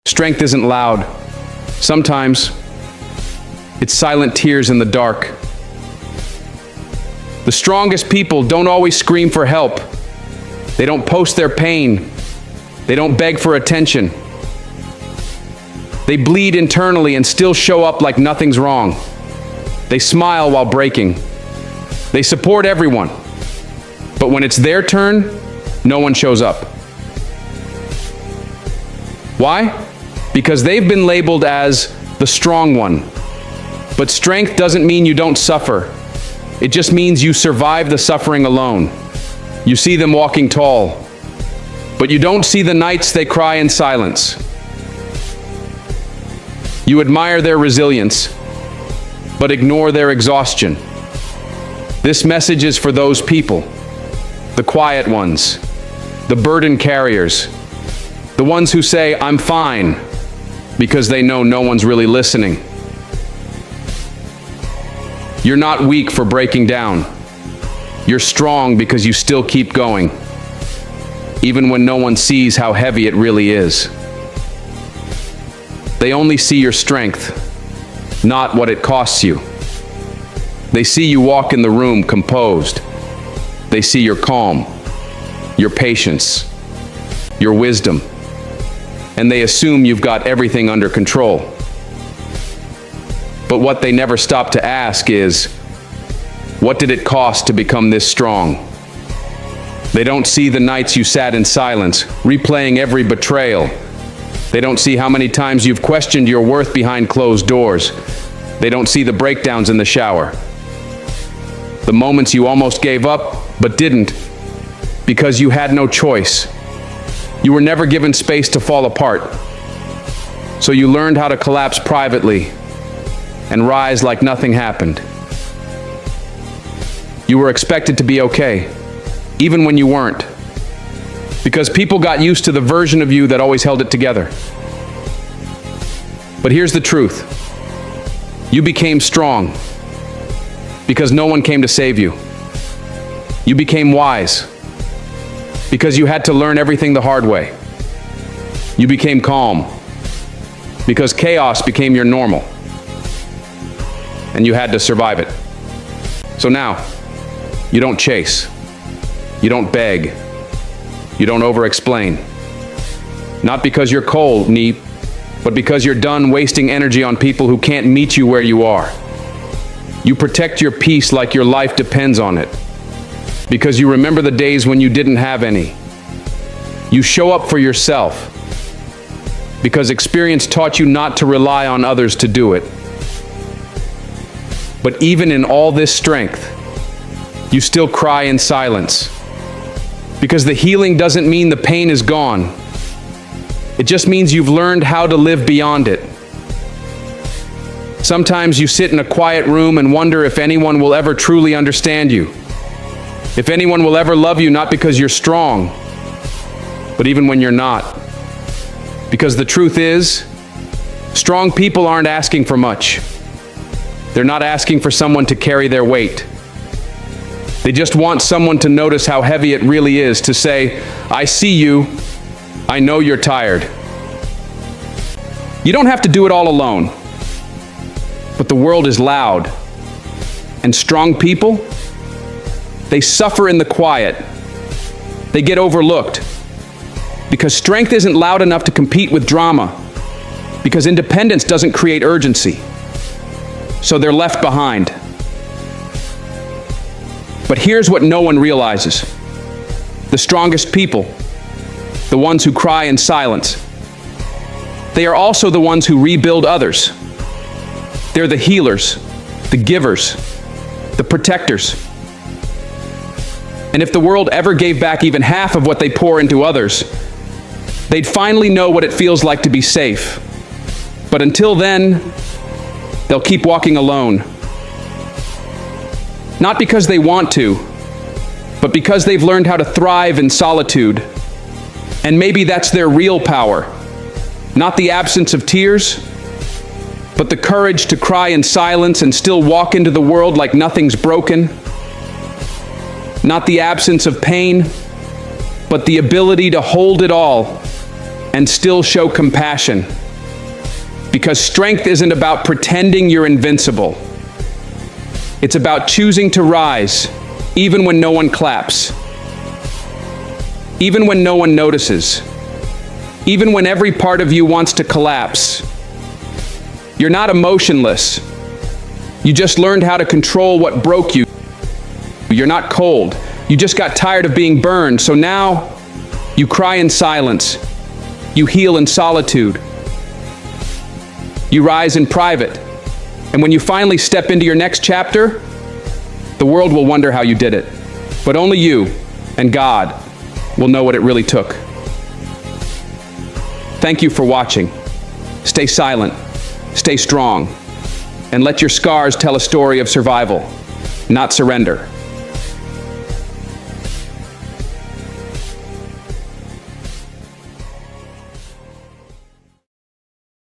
Strength isn't loud. Sometimes, it's silent tears in the dark. The strongest people don't always scream for help. They don't post their pain. They don't beg for attention. They bleed internally and still show up like nothing's wrong. They smile while breaking. They support everyone. But when it's their turn, no one shows up. Why? Because they've been labeled as the strong one. But strength doesn't mean you don't suffer. It just means you survive the suffering alone. You see them walking tall, but you don't see the nights they cry in silence. You admire their resilience, but ignore their exhaustion. This message is for those people, the quiet ones, the burden carriers, the ones who say, "I'm fine," because they know no one's really listening. You're not weak for breaking down. You're strong because you still keep going, even when no one sees how heavy it really is. They only see your strength, not what it costs you. They see you walk in the room composed. They see your calm, your patience, your wisdom, and they assume you've got everything under control. But what they never stop to ask is, what did it cost to become this strong? They don't see the nights you sat in silence, replaying every betrayal. They don't see how many times you've questioned your worth behind closed doors. They don't see the breakdowns in the shower. The moments you almost gave up, but didn't, because you had no choice. You were never given space to fall apart. So you learned how to collapse privately and rise like nothing happened. You were expected to be okay, even when you weren't, because people got used to the version of you that always held it together. But here's the truth. You became strong because no one came to save you. You became wise because you had to learn everything the hard way. You became calm because chaos became your normal, and you had to survive it. So now, you don't chase, you don't beg, you don't over-explain. Not because you're cold, but because you're done wasting energy on people who can't meet you where you are. You protect your peace like your life depends on it, because you remember the days when you didn't have any. You show up for yourself, because experience taught you not to rely on others to do it. But even in all this strength, you still cry in silence. Because the healing doesn't mean the pain is gone. It just means you've learned how to live beyond it. Sometimes you sit in a quiet room and wonder if anyone will ever truly understand you. If anyone will ever love you, not because you're strong, but even when you're not. Because the truth is, strong people aren't asking for much. They're not asking for someone to carry their weight. They just want someone to notice how heavy it really is, to say, "I see you, I know you're tired." You don't have to do it all alone. But the world is loud, and strong people, they suffer in the quiet. They get overlooked, because strength isn't loud enough to compete with drama, because independence doesn't create urgency. So they're left behind. But here's what no one realizes. The strongest people, the ones who cry in silence, they are also the ones who rebuild others. They're the healers, the givers, the protectors. And if the world ever gave back even half of what they pour into others, they'd finally know what it feels like to be safe. But until then, they'll keep walking alone. Not because they want to, but because they've learned how to thrive in solitude. And maybe that's their real power. Not the absence of tears, but the courage to cry in silence and still walk into the world like nothing's broken. Not the absence of pain, but the ability to hold it all and still show compassion. Because strength isn't about pretending you're invincible. It's about choosing to rise, even when no one claps. Even when no one notices. Even when every part of you wants to collapse. You're not emotionless. You just learned how to control what broke you. You're not cold. You just got tired of being burned, so now you cry in silence. You heal in solitude. You rise in private. And when you finally step into your next chapter, the world will wonder how you did it. But only you and God will know what it really took. Thank you for watching. Stay silent, stay strong, and let your scars tell a story of survival, not surrender.